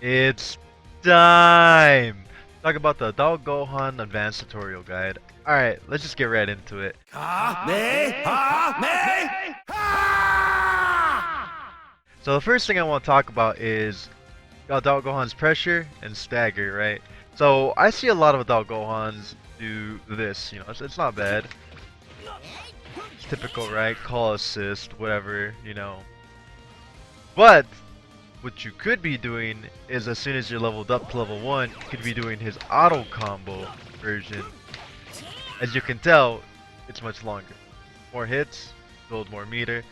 It's time! Talk about the Adult Gohan Advanced Tutorial Guide. Alright, let's just get right into it. So the first thing I want to talk about is Adult Gohan's pressure and stagger, right? So I see a lot of Adult Gohans do this, it's not bad. It's typical, right? Call assist, whatever, But what you could be doing is as soon as you're leveled up to level 1, you could be doing his auto combo version. As you can tell, it's much longer. More hits, build more meter.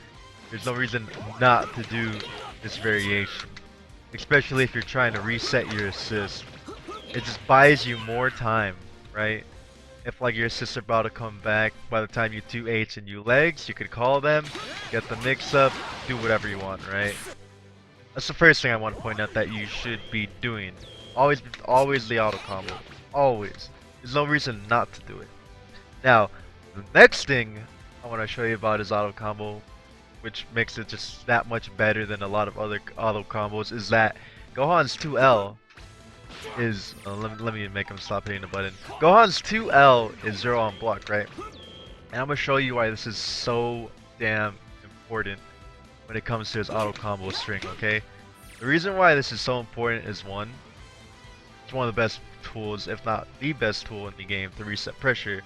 There's no reason not to do this variation. Especially if you're trying to reset your assist. It just buys you more time, right? If like your assists are about to come back, by the time you 2H and you legs, you could call them, get the mix up, do whatever you want, right? That's the first thing I want to point out that you should be doing. Always the auto combo. Always. There's no reason not to do it. Now, the next thing I want to show you about is auto combo, which makes it just that much better than a lot of other auto combos, is that Gohan's 2L is... let me make him stop hitting the button. Gohan's 2L is 0 on block, right? And I'm going to show you why this is so damn important when it comes to his auto combo string, okay? The reason why this is so important is one, it's one of the best tools, if not the best tool in the game to reset pressure,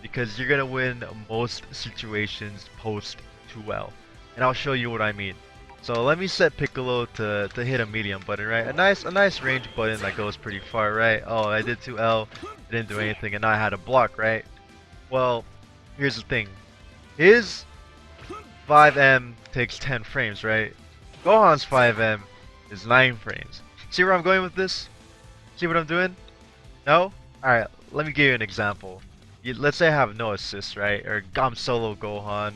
because you're gonna win most situations post 2L. And I'll show you what I mean. So let me set Piccolo to hit a medium button, right? A nice range button that goes pretty far, right? Oh, I did 2L, I didn't do anything, and now I had a block, right? Well, here's the thing. His 5M takes 10 frames, right? Gohan's 5M is 9 frames. See where I'm going with this? See what I'm doing? No? Alright, let me give you an example. Let's say I have no assists, right? Or I'm solo Gohan.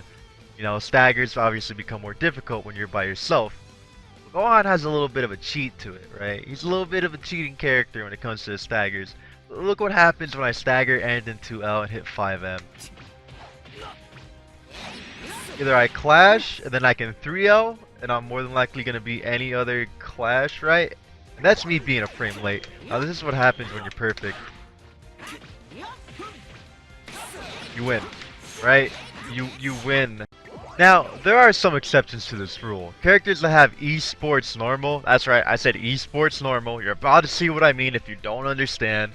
Staggers obviously become more difficult when you're by yourself. But Gohan has a little bit of a cheat to it, right? He's a little bit of a cheating character when it comes to his staggers. Look what happens when I stagger and into L and hit 5M. Either I clash, and then I can 3L, and I'm more than likely going to be any other clash, right? And that's me being a frame late. Now this is what happens when you're perfect. You win, right? You win. Now, there are some exceptions to this rule. Characters that have esports normal, that's right, I said esports normal, you're about to see what I mean if you don't understand.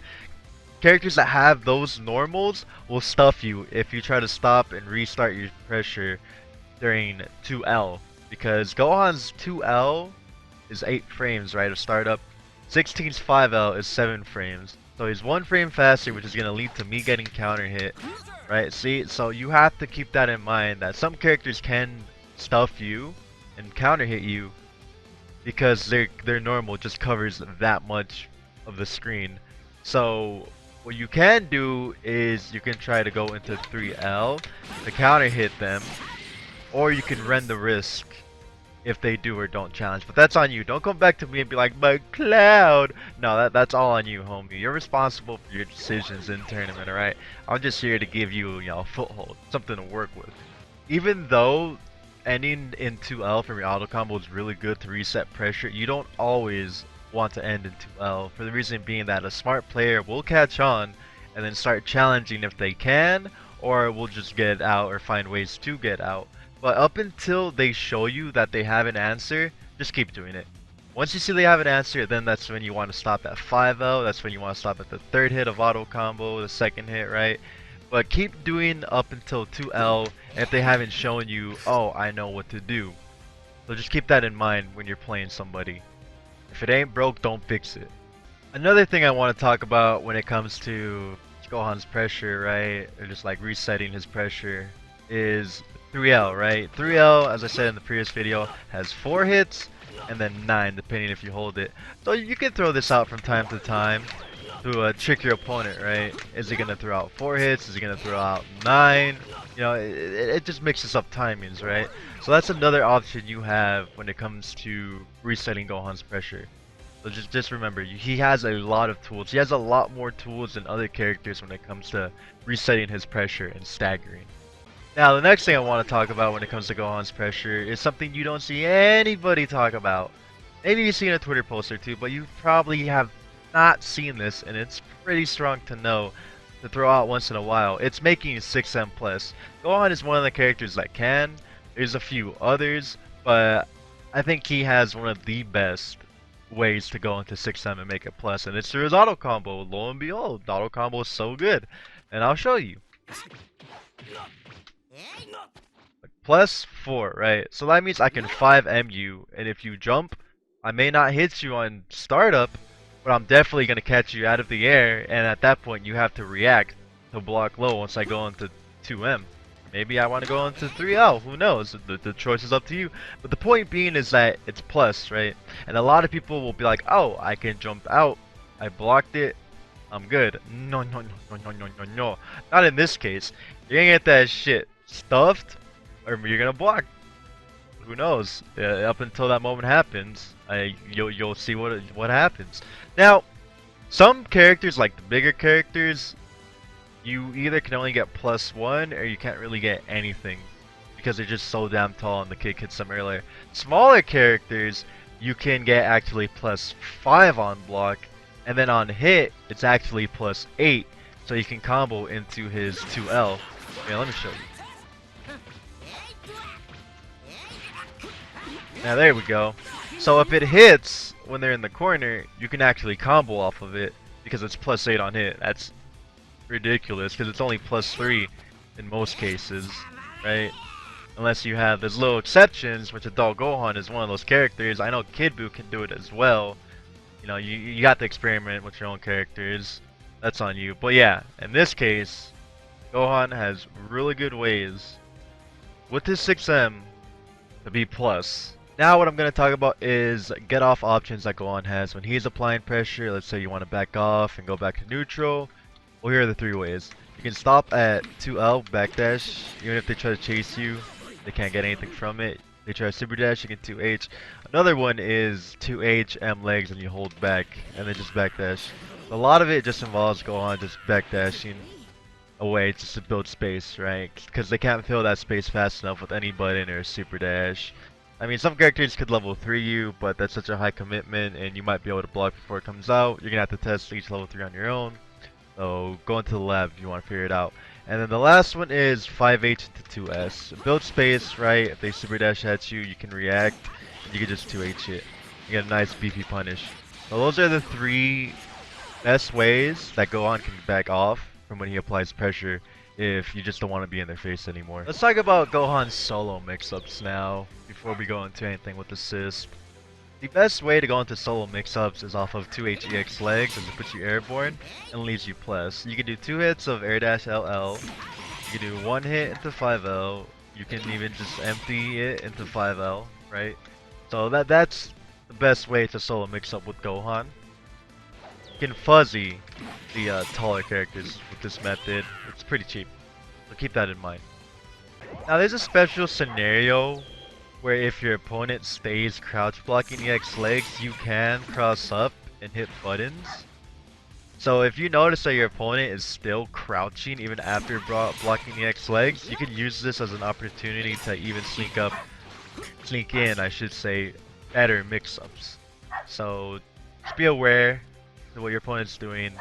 Characters that have those normals will stuff you if you try to stop and restart your pressure during 2L. Because Gohan's 2L is 8 frames, right, of startup. 16's 5L is 7 frames. So he's 1 frame faster, which is going to lead to me getting counter hit. Right, see, so you have to keep that in mind, that some characters can stuff you and counter hit you because their normal just covers that much of the screen. So what you can do is you can try to go into 3L to counter hit them, or you can run the risk if they do or don't challenge. But that's on you. Don't come back to me and be like, but Cloud! No, that's all on you, homie. You're responsible for your decisions in tournament, alright? I'm just here to give you, a foothold. Something to work with. Even though ending in 2L from your auto combo is really good to reset pressure, you don't always want to end in 2L. For the reason being that a smart player will catch on and then start challenging if they can, or will just get out or find ways to get out. But up until they show you that they have an answer, just keep doing it. Once you see they have an answer, then that's when you want to stop at 5L, that's when you want to stop at the 3rd hit of auto combo, the 2nd hit, right? But keep doing up until 2L if they haven't shown you, oh, I know what to do. So just keep that in mind when you're playing somebody. If it ain't broke, don't fix it. Another thing I want to talk about when it comes to Gohan's pressure, right? Or just like resetting his pressure, is 3L, right? 3L, as I said in the previous video, has 4 hits and then 9 depending if you hold it. So you can throw this out from time to time to trick your opponent, right? Is he gonna throw out 4 hits? Is he gonna throw out 9? It just mixes up timings, right? So that's another option you have when it comes to resetting Gohan's pressure. So just remember, he has a lot of tools. He has a lot more tools than other characters when it comes to resetting his pressure and staggering. Now, the next thing I want to talk about when it comes to Gohan's pressure is something you don't see anybody talk about. Maybe you've seen a Twitter post or two, but you probably have not seen this, and it's pretty strong to know to throw out once in a while. It's making 6M plus. Gohan is one of the characters that can. There's a few others, but I think he has one of the best ways to go into 6M and make it plus, and it's through his auto combo. Lo and behold, the auto combo is so good, and I'll show you. Plus 4, right? So that means I can 5M you, and if you jump, I may not hit you on startup, but I'm definitely going to catch you out of the air, and at that point you have to react to block low once I go into 2M. Maybe I want to go into 3L, who knows? The choice is up to you. But the point being is that it's plus, right? And a lot of people will be like, oh, I can jump out, I blocked it, I'm good. No, no, no, no, no, no, no, no. Not in this case. You're going to get that shit stuffed, or you're going to block. Who knows? Up until that moment happens, you'll see what happens. Now, some characters, like the bigger characters, you either can only get +1 or you can't really get anything because they're just so damn tall and the kick hits them earlier. Smaller characters, you can get actually +5 on block, and then on hit, it's actually +8, so you can combo into his 2L. Okay, let me show you. Now there we go. So if it hits when they're in the corner, you can actually combo off of it because it's +8 on hit. That's ridiculous because it's only +3 in most cases, right? Unless you have those little exceptions, which Adult Gohan is one of those characters. I know Kid Buu can do it as well. You know, you got to experiment with your own characters. That's on you. But yeah, in this case, Gohan has really good ways with his 6M to be plus. Now what I'm going to talk about is get off options that Gohan has when he's applying pressure. Let's say you want to back off and go back to neutral. Well, here are the 3 ways. You can stop at 2L backdash. Even if they try to chase you, they can't get anything from it. They try super dash, you can 2H. Another one is 2H, M legs, and you hold back, and then just backdash. A lot of it just involves Gohan just backdashing away just to build space, right? Because they can't fill that space fast enough with any button or super dash. I mean, some characters could level 3 you, but that's such a high commitment, and you might be able to block before it comes out. You're gonna have to test each level 3 on your own. So go into the lab if you want to figure it out. And then the last one is 5H into 2S. Build space, right? If they super dash at you, you can react. You can just 2H it. You get a nice beefy punish. So those are the 3 best ways that Gohan can back off from when he applies pressure if you just don't want to be in their face anymore. Let's talk about Gohan's solo mix-ups now before we go into anything with assist. The best way to go into solo mix-ups is off of 2HEX legs as it puts you airborne and leaves you plus. You can do 2 hits of air dash LL, you can do 1 hit into 5L, you can even just empty it into 5L, right? So that's the best way to solo mix-up with Gohan. You can fuzzy the taller characters with this method. It's pretty cheap, so keep that in mind. Now there's a special scenario where if your opponent stays crouch blocking EX legs, you can cross up and hit buttons. So if you notice that your opponent is still crouching even after blocking EX legs, you can use this as an opportunity to even sneak in, I should say, better mix-ups. So just be aware of what your opponent's doing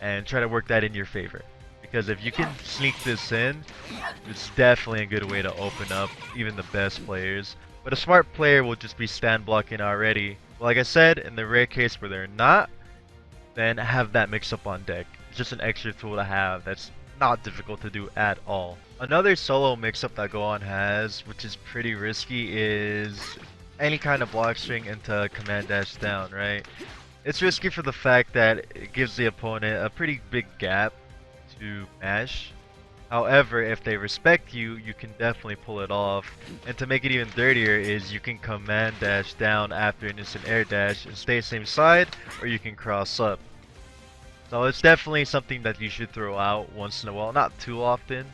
and try to work that in your favor. Because if you can sneak this in, it's definitely a good way to open up even the best players. But a smart player will just be stand blocking already. Like I said, in the rare case where they're not, then have that mix up on deck. It's just an extra tool to have that's not difficult to do at all. Another solo mix up that Gohan has, which is pretty risky, is any kind of block string into command dash down, right? It's risky for the fact that it gives the opponent a pretty big gap to mash. However, if they respect you, you can definitely pull it off. And to make it even dirtier is you can command dash down after an instant air dash and stay same side, or you can cross up. So it's definitely something that you should throw out once in a while, not too often,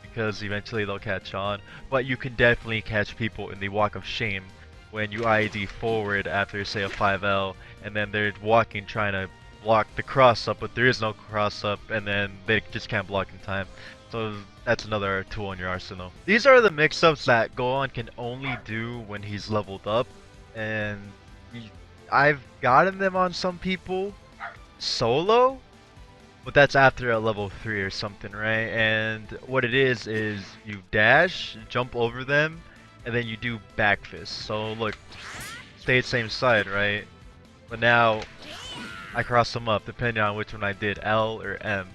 because eventually they'll catch on. But you can definitely catch people in the walk of shame when you IED forward after say a 5L, and then they're walking trying to block the cross up, but there is no cross up, and then they just can't block in time. So that's another tool in your arsenal. These are the mix-ups that Gohan can only do when he's leveled up, and I've gotten them on some people solo, but that's after a level 3 or something, right? And what it is you dash, jump over them, and then you do back fist. So look, stay same side, right? But now I cross them up depending on which one I did, L or M.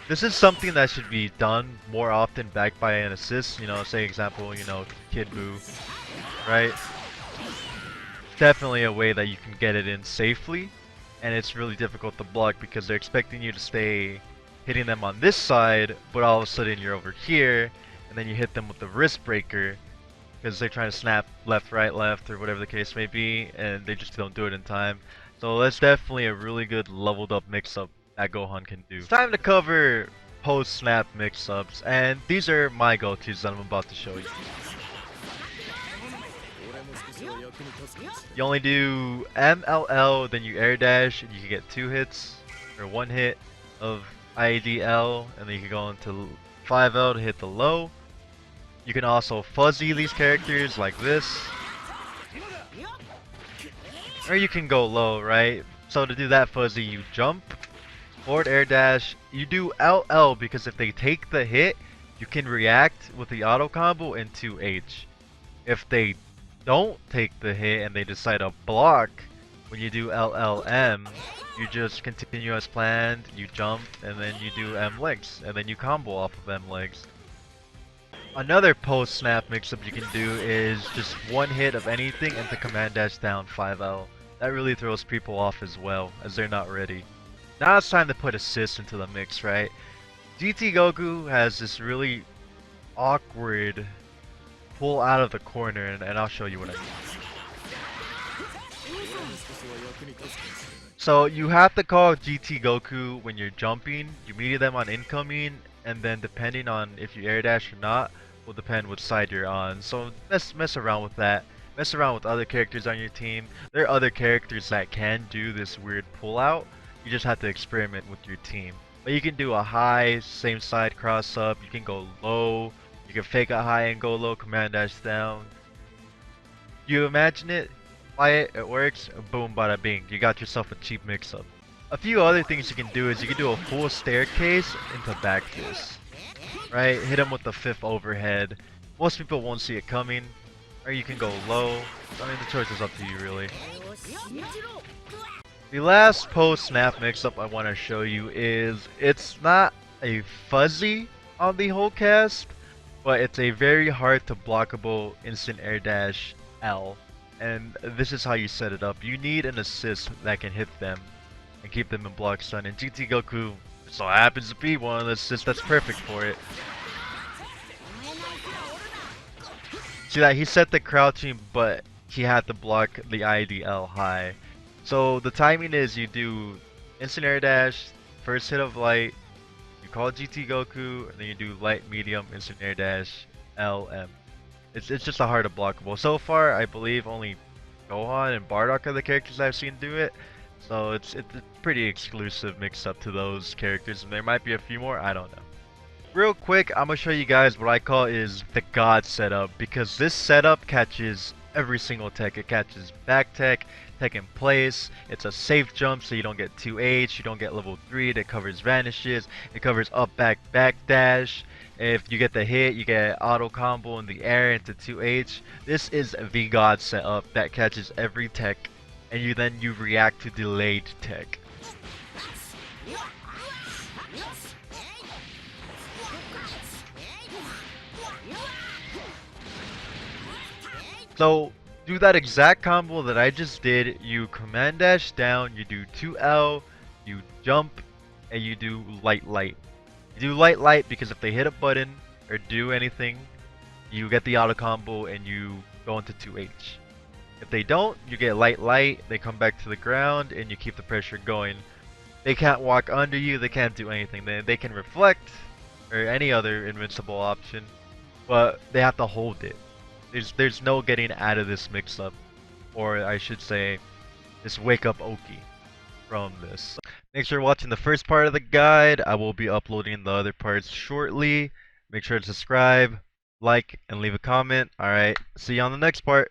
This is something that should be done more often, backed by an assist. You know, say example, you know, Kid Buu, right? Definitely a way that you can get it in safely, and it's really difficult to block because they're expecting you to stay hitting them on this side, but all of a sudden you're over here, and then you hit them with the wrist breaker because they're trying to snap left, right, left, or whatever the case may be, and they just don't do it in time. So that's definitely a really good leveled up mix-up that Gohan can do. It's time to cover post-snap mix-ups, and these are my go-tos that I'm about to show you. You only do MLL, then you air dash, and you can get 2 hits, or 1 hit of IDL, and then you can go into 5L to hit the low. You can also fuzzy these characters like this. Or you can go low, right? So to do that fuzzy, you jump, forward air dash, you do LL because if they take the hit, you can react with the auto combo into H. If they don't take the hit and they decide to block, when you do LLM, you just continue as planned, you jump, and then you do M legs, and then you combo off of M legs. Another post snap mix-up you can do is just 1 hit of anything into command dash down 5L. That really throws people off as well, as they're not ready. Now it's time to put assists into the mix, right? GT Goku has this really awkward pull out of the corner, and I'll show you what I mean. So you have to call GT Goku when you're jumping, you meet them on incoming, and then depending on if you air dash or not, will depend which side you're on. So mess around with that. Mess around with other characters on your team. There are other characters that can do this weird pull out. You just have to experiment with your team. But you can do a high, same side cross up. You can go low. You can fake a high and go low, command dash down. You imagine it, apply it, it works, boom bada bing. You got yourself a cheap mix up. A few other things you can do is you can do a full staircase into back fist. Right? Hit him with the 5th overhead. Most people won't see it coming. Or you can go low. I mean, the choice is up to you, really. The last post-snap mix-up I want to show you is, it's not a fuzzy on the whole cast, but it's a very hard to blockable instant air dash L. And this is how you set it up. You need an assist that can hit them and keep them in block stun. And GT Goku so happens to be one of the assists that's perfect for it. See that he set the crouching, but he had to block the IDL high. So the timing is you do instant air dash, first hit of light, you call GT Goku, and then you do light, medium, instant air dash, LM. It's just a hard to blockable. So far, I believe only Gohan and Bardock are the characters I've seen do it. So it's a pretty exclusive mix up to those characters, and there might be a few more, I don't know. Real quick, I'm gonna show you guys what I call is the God setup, because this setup catches every single tech. It catches back tech in place. It's a safe jump, so you don't get 2H, you don't get level 3. It covers vanishes. It covers up back dash. If you get the hit, you get auto combo in the air into 2H. This is the God setup that catches every tech, and you react to delayed tech. So do that exact combo that I just did. You command dash down, you do 2L, you jump, and you do light. You do light because if they hit a button or do anything, you get the auto combo and you go into 2H. If they don't, you get light, they come back to the ground and you keep the pressure going. They can't walk under you, they can't do anything. They can reflect or any other invincible option, but they have to hold it. There's no getting out of this mix-up, or I should say, this wake-up Oki from this. Thanks for watching the first part of the guide. I will be uploading the other parts shortly. Make sure to subscribe, like, and leave a comment. Alright, see you on the next part.